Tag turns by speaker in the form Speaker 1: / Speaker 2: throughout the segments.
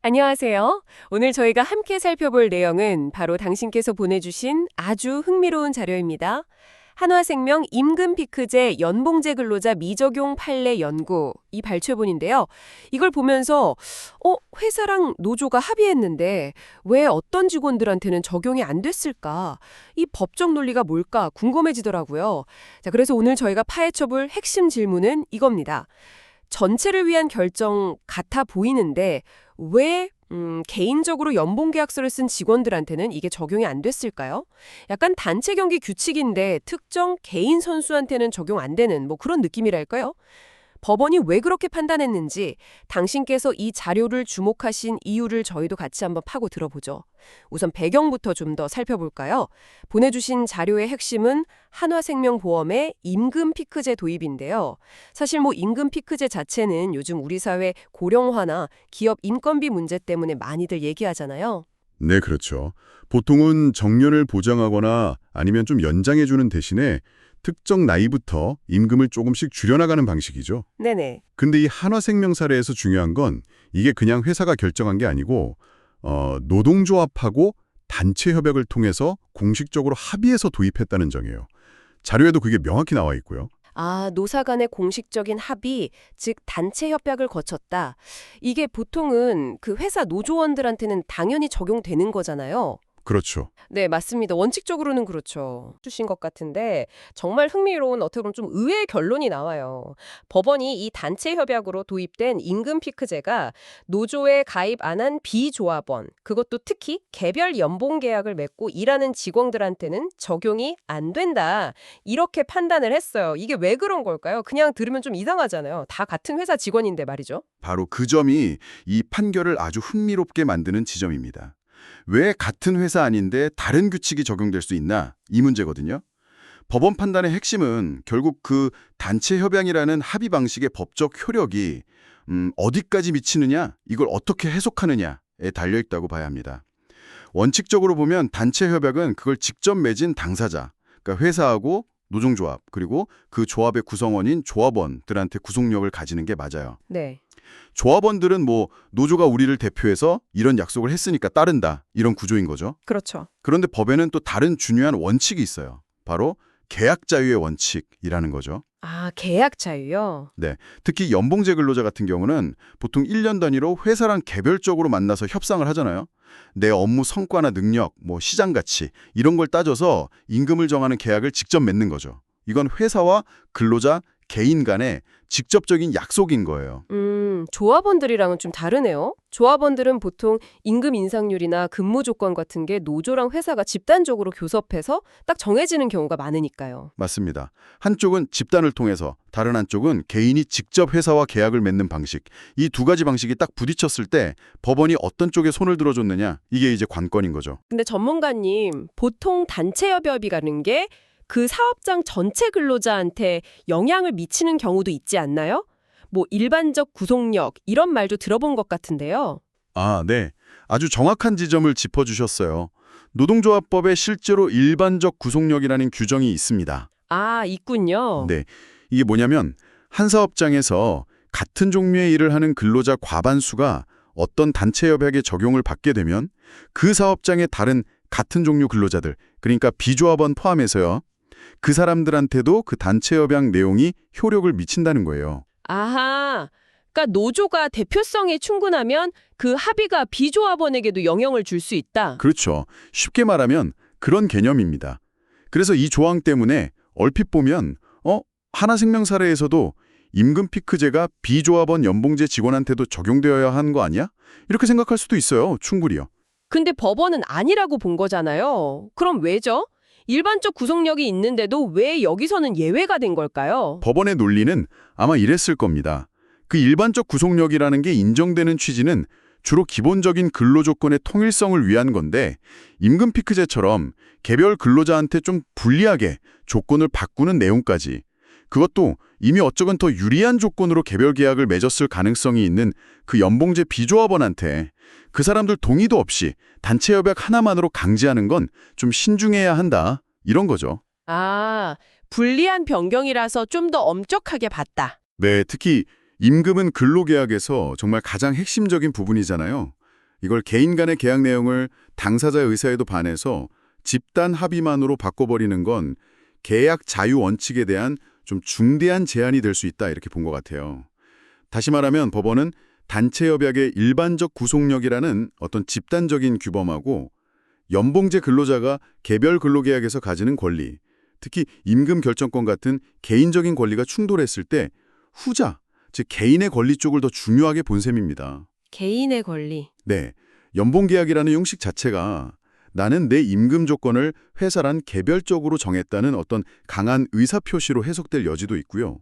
Speaker 1: 안녕하세요. 오늘 저희가 함께 살펴볼 내용은 바로 당신께서 보내주신 아주 흥미로운 자료입니다. 한화생명 임금피크제 연봉제 근로자 미적용 판례 연구 이 발췌본인데요. 이걸 보면서 회사랑 노조가 합의했는데 왜 어떤 직원들한테는 적용이 안 됐을까? 이 법적 논리가 뭘까 궁금해지더라고요. 자, 그래서 오늘 저희가 파헤쳐볼 핵심 질문은 이겁니다. 전체를 위한 결정 같아 보이는데 왜 개인적으로 연봉계약서를 쓴 직원들한테는 이게 적용이 안 됐을까요? 약간 단체 경기 규칙인데 특정 개인 선수한테는 적용 안 되는 뭐 그런 느낌이랄까요? 법원이 왜 그렇게 판단했는지 당신께서 이 자료를 주목하신 이유를 저희도 같이 한번 파고 들어보죠. 우선 배경부터 좀 더 살펴볼까요? 보내주신 자료의 핵심은 한화생명보험의 임금피크제 도입인데요. 사실 임금피크제 자체는 요즘 우리 사회 고령화나 기업 인건비 문제 때문에 많이들 얘기하잖아요.
Speaker 2: 네, 그렇죠. 보통은 정년을 보장하거나 아니면 좀 연장해주는 대신에 특정 나이부터 임금을 조금씩 줄여나가는 방식이죠.
Speaker 1: 네네.
Speaker 2: 근데 이 한화생명 사례에서 중요한 건 이게 그냥 회사가 결정한 게 아니고 노동조합하고 단체 협약을 통해서 공식적으로 합의해서 도입했다는 점이에요. 자료에도 그게 명확히 나와 있고요.
Speaker 1: 아, 노사 간의 공식적인 합의, 즉 단체 협약을 거쳤다. 이게 보통은 그 회사 노조원들한테는 당연히 적용되는 거잖아요.
Speaker 2: 그렇죠.
Speaker 1: 네, 맞습니다. 원칙적으로는 그렇죠. 주신 것 같은데 정말 흥미로운 어떻게 보면 좀 의외의 결론이 나와요. 법원이 이 단체 협약으로 도입된 임금 피크제가 노조에 가입 안 한 비조합원, 그것도 특히 개별 연봉 계약을 맺고 일하는 직원들한테는 적용이 안 된다. 이렇게 판단을 했어요. 이게 왜 그런 걸까요? 그냥 들으면 좀 이상하잖아요. 다 같은 회사 직원인데 말이죠.
Speaker 3: 바로 그 점이 이 판결을 아주 흥미롭게 만드는 지점입니다. 왜 같은 회사 아닌데 다른 규칙이 적용될 수 있나? 이 문제거든요. 법원 판단의 핵심은 결국 그 단체 협약이라는 합의 방식의 법적 효력이 어디까지 미치느냐, 이걸 어떻게 해석하느냐에 달려있다고 봐야 합니다. 원칙적으로 보면 단체 협약은 그걸 직접 맺은 당사자, 그러니까 회사하고 노동조합, 그리고 그 조합의 구성원인 조합원들한테 구속력을 가지는 게 맞아요.
Speaker 1: 네.
Speaker 3: 조합원들은 노조가 우리를 대표해서 이런 약속을 했으니까 따른다, 이런 구조인 거죠.
Speaker 1: 그렇죠.
Speaker 3: 그런데 법에는 또 다른 중요한 원칙이 있어요. 바로 계약 자유의 원칙이라는 거죠.
Speaker 1: 아, 계약 자유요?
Speaker 3: 네, 특히 연봉제 근로자 같은 경우는 보통 1년 단위로 회사랑 개별적으로 만나서 협상을 하잖아요. 내 업무 성과나 능력, 시장 가치 이런 걸 따져서 임금을 정하는 계약을 직접 맺는 거죠. 이건 회사와 근로자, 개인 간의 직접적인 약속인 거예요.
Speaker 1: 조합원들이랑은 좀 다르네요. 조합원들은 보통 임금 인상률이나 근무 조건 같은 게 노조랑 회사가 집단적으로 교섭해서 딱 정해지는 경우가 많으니까요.
Speaker 3: 맞습니다. 한쪽은 집단을 통해서, 다른 한쪽은 개인이 직접 회사와 계약을 맺는 방식. 이 두 가지 방식이 딱 부딪혔을 때 법원이 어떤 쪽에 손을 들어줬느냐, 이게 이제 관건인 거죠.
Speaker 1: 근데 전문가님, 보통 단체 협업이라는 게 그 사업장 전체 근로자한테 영향을 미치는 경우도 있지 않나요? 일반적 구속력 이런 말도 들어본 것 같은데요.
Speaker 3: 아, 네. 아주 정확한 지점을 짚어주셨어요. 노동조합법에 실제로 일반적 구속력이라는 규정이 있습니다.
Speaker 1: 아, 있군요.
Speaker 3: 네. 이게 뭐냐면 한 사업장에서 같은 종류의 일을 하는 근로자 과반수가 어떤 단체 협약에 적용을 받게 되면 그 사업장의 다른 같은 종류 근로자들, 그러니까 비조합원 포함해서요. 그 사람들한테도 그 단체 협약 내용이 효력을 미친다는 거예요.
Speaker 1: 아하, 그러니까 노조가 대표성이 충분하면 그 합의가 비조합원에게도 영향을 줄 수 있다.
Speaker 3: 그렇죠. 쉽게 말하면 그런 개념입니다. 그래서 이 조항 때문에 얼핏 보면 하나생명 사례에서도 임금피크제가 비조합원 연봉제 직원한테도 적용되어야 하는 거 아니야? 이렇게 생각할 수도 있어요. 충분히요.
Speaker 1: 근데 법원은 아니라고 본 거잖아요. 그럼 왜죠? 일반적 구속력이 있는데도 왜 여기서는 예외가 된 걸까요?
Speaker 3: 법원의 논리는 아마 이랬을 겁니다. 그 일반적 구속력이라는 게 인정되는 취지는 주로 기본적인 근로조건의 통일성을 위한 건데 임금피크제처럼 개별 근로자한테 좀 불리하게 조건을 바꾸는 내용까지, 그것도 이미 어쩌건 더 유리한 조건으로 개별 계약을 맺었을 가능성이 있는 그 연봉제 비조합원한테 그 사람들 동의도 없이 단체 협약 하나만으로 강제하는 건 좀 신중해야 한다, 이런 거죠.
Speaker 1: 아, 불리한 변경이라서 좀 더 엄격하게 봤다.
Speaker 3: 네, 특히 임금은 근로계약에서 정말 가장 핵심적인 부분이잖아요.
Speaker 2: 이걸 개인 간의 계약 내용을 당사자의 의사에도 반해서 집단 합의만으로 바꿔버리는 건 계약 자유 원칙에 대한 좀 중대한 제한이 될 수 있다 이렇게 본 것 같아요. 다시 말하면 법원은 단체 협약의 일반적 구속력이라는 어떤 집단적인 규범하고 연봉제 근로자가 개별 근로계약에서 가지는 권리, 특히 임금 결정권 같은 개인적인 권리가 충돌했을 때 후자, 즉 개인의 권리 쪽을 더 중요하게 본 셈입니다.
Speaker 1: 개인의 권리.
Speaker 2: 네, 연봉계약이라는 형식 자체가 나는 내 임금 조건을 회사란 개별적으로 정했다는 어떤 강한 의사표시로 해석될 여지도 있고요.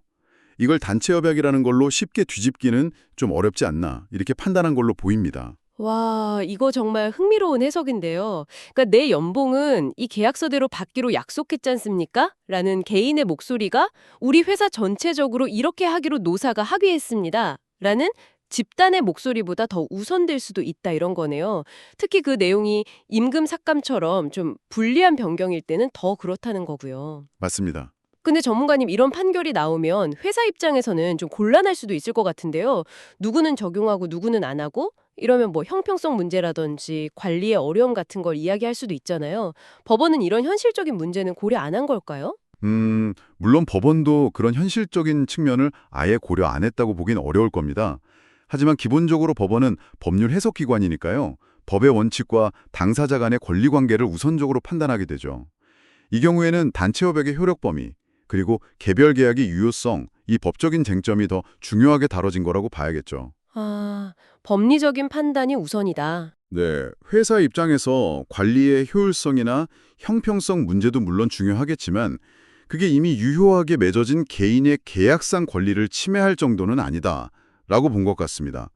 Speaker 2: 이걸 단체 협약이라는 걸로 쉽게 뒤집기는 좀 어렵지 않나 이렇게 판단한 걸로 보입니다.
Speaker 1: 와, 이거 정말 흥미로운 해석인데요. 그러니까 내 연봉은 이 계약서대로 받기로 약속했지 않습니까? 라는 개인의 목소리가 우리 회사 전체적으로 이렇게 하기로 노사가 합의했습니다. 라는 집단의 목소리보다 더 우선될 수도 있다 이런 거네요. 특히 그 내용이 임금 삭감처럼 좀 불리한 변경일 때는 더 그렇다는 거고요.
Speaker 2: 맞습니다.
Speaker 1: 근데 전문가님 이런 판결이 나오면 회사 입장에서는 좀 곤란할 수도 있을 것 같은데요. 누구는 적용하고 누구는 안 하고 이러면 뭐 형평성 문제라든지 관리의 어려움 같은 걸 이야기할 수도 있잖아요. 법원은 이런 현실적인 문제는 고려 안 한 걸까요?
Speaker 2: 물론 법원도 그런 현실적인 측면을 아예 고려 안 했다고 보긴 어려울 겁니다. 하지만 기본적으로 법원은 법률 해석기관이니까요. 법의 원칙과 당사자 간의 권리관계를 우선적으로 판단하게 되죠. 이 경우에는 단체 협약의 효력 범위, 그리고 개별 계약의 유효성, 이 법적인 쟁점이 더 중요하게 다뤄진 거라고 봐야겠죠.
Speaker 1: 아, 법리적인 판단이 우선이다.
Speaker 2: 네, 회사 입장에서 관리의 효율성이나 형평성 문제도 물론 중요하겠지만 그게 이미 유효하게 맺어진 개인의 계약상 권리를 침해할 정도는 아니다라고 본 것 같습니다.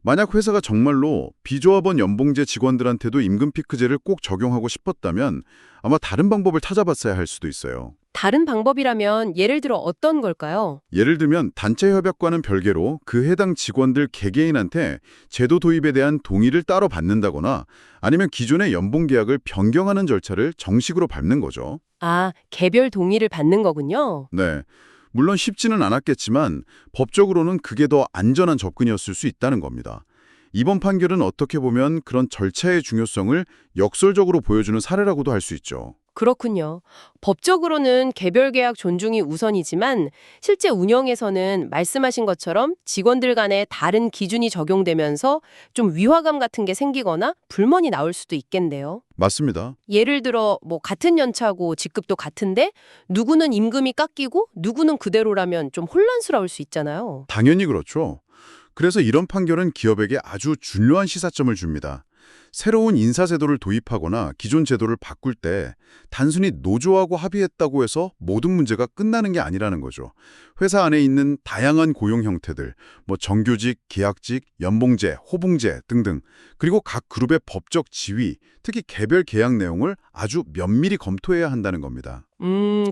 Speaker 2: 만약 회사가 정말로 비조합원 연봉제 직원들한테도 임금 피크제를 꼭 적용하고 싶었다면 아마 다른 방법을 찾아봤어야 할 수도 있어요.
Speaker 1: 다른 방법이라면 예를 들어 어떤 걸까요?
Speaker 2: 예를 들면 단체 협약과는 별개로 그 해당 직원들 개개인한테 제도 도입에 대한 동의를 따로 받는다거나 아니면 기존의 연봉 계약을 변경하는 절차를 정식으로 밟는 거죠.
Speaker 1: 아, 개별 동의를 받는 거군요.
Speaker 2: 네. 물론 쉽지는 않았겠지만 법적으로는 그게 더 안전한 접근이었을 수 있다는 겁니다. 이번 판결은 어떻게 보면 그런 절차의 중요성을 역설적으로 보여주는 사례라고도 할 수 있죠.
Speaker 1: 그렇군요. 법적으로는 개별 계약 존중이 우선이지만 실제 운영에서는 말씀하신 것처럼 직원들 간에 다른 기준이 적용되면서 좀 위화감 같은 게 생기거나 불만이 나올 수도 있겠네요.
Speaker 2: 맞습니다.
Speaker 1: 예를 들어 뭐 같은 연차고 직급도 같은데 누구는 임금이 깎이고 누구는 그대로라면 좀 혼란스러울 수 있잖아요.
Speaker 2: 당연히 그렇죠. 그래서 이런 판결은 기업에게 아주 중요한 시사점을 줍니다. 새로운 인사제도를 도입하거나 기존 제도를 바꿀 때 단순히 노조하고 합의했다고 해서 모든 문제가 끝나는 게 아니라는 거죠. 회사 안에 있는 다양한 고용 형태들, 뭐 정규직, 계약직, 연봉제, 호봉제 등등, 그리고 각 그룹의 법적 지위, 특히 개별 계약 내용을 아주 면밀히 검토해야 한다는 겁니다.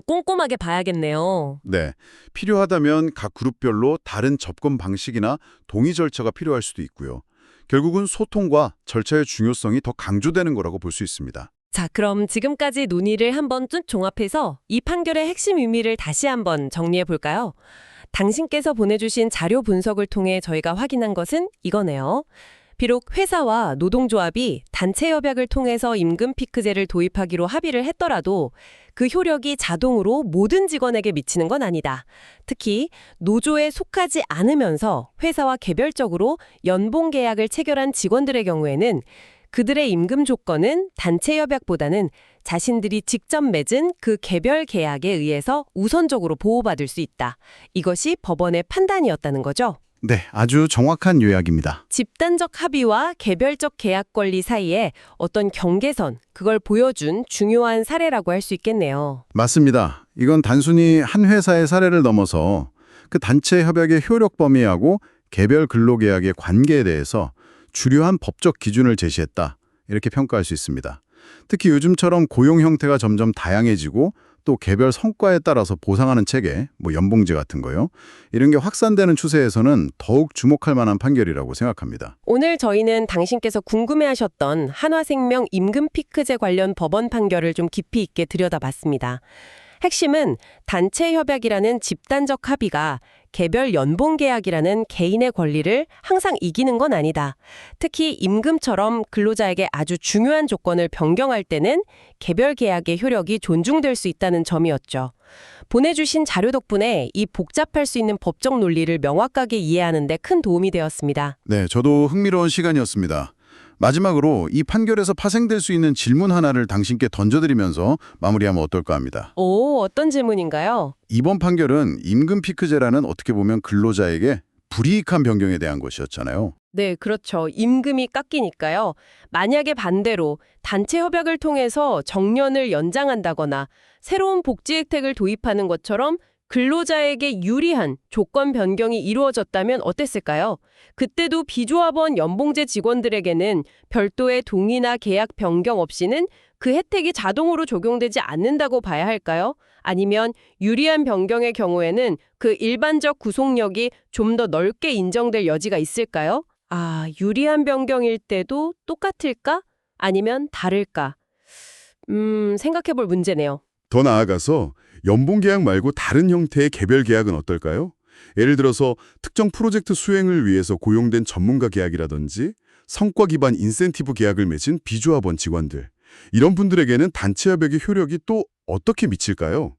Speaker 1: 꼼꼼하게 봐야겠네요.
Speaker 2: 네, 필요하다면 각 그룹별로 다른 접근 방식이나 동의 절차가 필요할 수도 있고요. 결국은 소통과 절차의 중요성이 더 강조되는 거라고 볼 수 있습니다.
Speaker 1: 자, 그럼 지금까지 논의를 한번 쭉 종합해서 이 판결의 핵심 의미를 다시 한번 정리해 볼까요? 당신께서 보내주신 자료 분석을 통해 저희가 확인한 것은 이거네요. 비록 회사와 노동조합이 단체 협약을 통해서 임금 피크제를 도입하기로 합의를 했더라도 그 효력이 자동으로 모든 직원에게 미치는 건 아니다. 특히 노조에 속하지 않으면서 회사와 개별적으로 연봉 계약을 체결한 직원들의 경우에는 그들의 임금 조건은 단체 협약보다는 자신들이 직접 맺은 그 개별 계약에 의해서 우선적으로 보호받을 수 있다. 이것이 법원의 판단이었다는 거죠.
Speaker 2: 네, 아주 정확한 요약입니다.
Speaker 1: 집단적 합의와 개별적 계약 권리 사이에 어떤 경계선, 그걸 보여준 중요한 사례라고 할 수 있겠네요.
Speaker 2: 맞습니다. 이건 단순히 한 회사의 사례를 넘어서 그 단체 협약의 효력 범위하고 개별 근로계약의 관계에 대해서 주요한 법적 기준을 제시했다. 이렇게 평가할 수 있습니다. 특히 요즘처럼 고용 형태가 점점 다양해지고 또 개별 성과에 따라서 보상하는 체계, 뭐 연봉제 같은 거요. 이런 게 확산되는 추세에서는 더욱 주목할 만한 판결이라고 생각합니다.
Speaker 1: 오늘 저희는 당신께서 궁금해하셨던 한화생명 임금 피크제 관련 법원 판결을 좀 깊이 있게 들여다봤습니다. 핵심은 단체 협약이라는 집단적 합의가 개별 연봉 계약이라는 개인의 권리를 항상 이기는 건 아니다. 특히 임금처럼 근로자에게 아주 중요한 조건을 변경할 때는 개별 계약의 효력이 존중될 수 있다는 점이었죠. 보내주신 자료 덕분에 이 복잡할 수 있는 법적 논리를 명확하게 이해하는 데 큰 도움이 되었습니다.
Speaker 2: 네, 저도 흥미로운 시간이었습니다. 마지막으로 이 판결에서 파생될 수 있는 질문 하나를 당신께 던져드리면서 마무리하면 어떨까 합니다.
Speaker 1: 오, 어떤 질문인가요?
Speaker 2: 이번 판결은 임금 피크제라는 어떻게 보면 근로자에게 불이익한 변경에 대한 것이었잖아요.
Speaker 1: 네, 그렇죠. 임금이 깎이니까요. 만약에 반대로 단체 협약을 통해서 정년을 연장한다거나 새로운 복지 혜택을 도입하는 것처럼 근로자에게 유리한 조건 변경이 이루어졌다면 어땠을까요? 그때도 비조합원 연봉제 직원들에게는 별도의 동의나 계약 변경 없이는 그 혜택이 자동으로 적용되지 않는다고 봐야 할까요? 아니면 유리한 변경의 경우에는 그 일반적 구속력이 좀 더 넓게 인정될 여지가 있을까요? 아, 유리한 변경일 때도 똑같을까? 아니면 다를까? 생각해 볼 문제네요.
Speaker 2: 더 나아가서 연봉 계약 말고 다른 형태의 개별 계약은 어떨까요? 예를 들어서 특정 프로젝트 수행을 위해서 고용된 전문가 계약이라든지 성과 기반 인센티브 계약을 맺은 비조합원 직원들. 이런 분들에게는 단체 협약의 효력이 또 어떻게 미칠까요?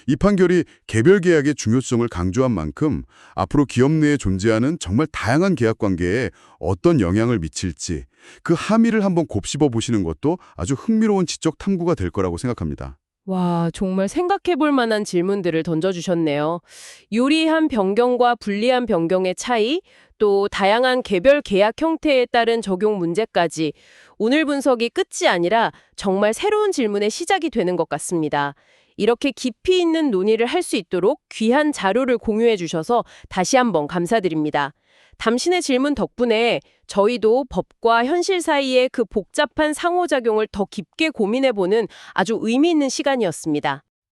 Speaker 2: 이 판결이 개별 계약의 중요성을 강조한 만큼 앞으로 기업 내에 존재하는 정말 다양한 계약 관계에 어떤 영향을 미칠지 그 함의를 한번 곱씹어 보시는 것도 아주 흥미로운 지적 탐구가 될 거라고 생각합니다.
Speaker 1: 와, 정말 생각해 볼 만한 질문들을 던져주셨네요. 유리한 변경과 불리한 변경의 차이, 또 다양한 개별 계약 형태에 따른 적용 문제까지 오늘 분석이 끝이 아니라 정말 새로운 질문의 시작이 되는 것 같습니다. 이렇게 깊이 있는 논의를 할 수 있도록 귀한 자료를 공유해 주셔서 다시 한번 감사드립니다. 당신의 질문 덕분에 저희도 법과 현실 사이의 그 복잡한 상호작용을 더 깊게 고민해보는 아주 의미 있는 시간이었습니다.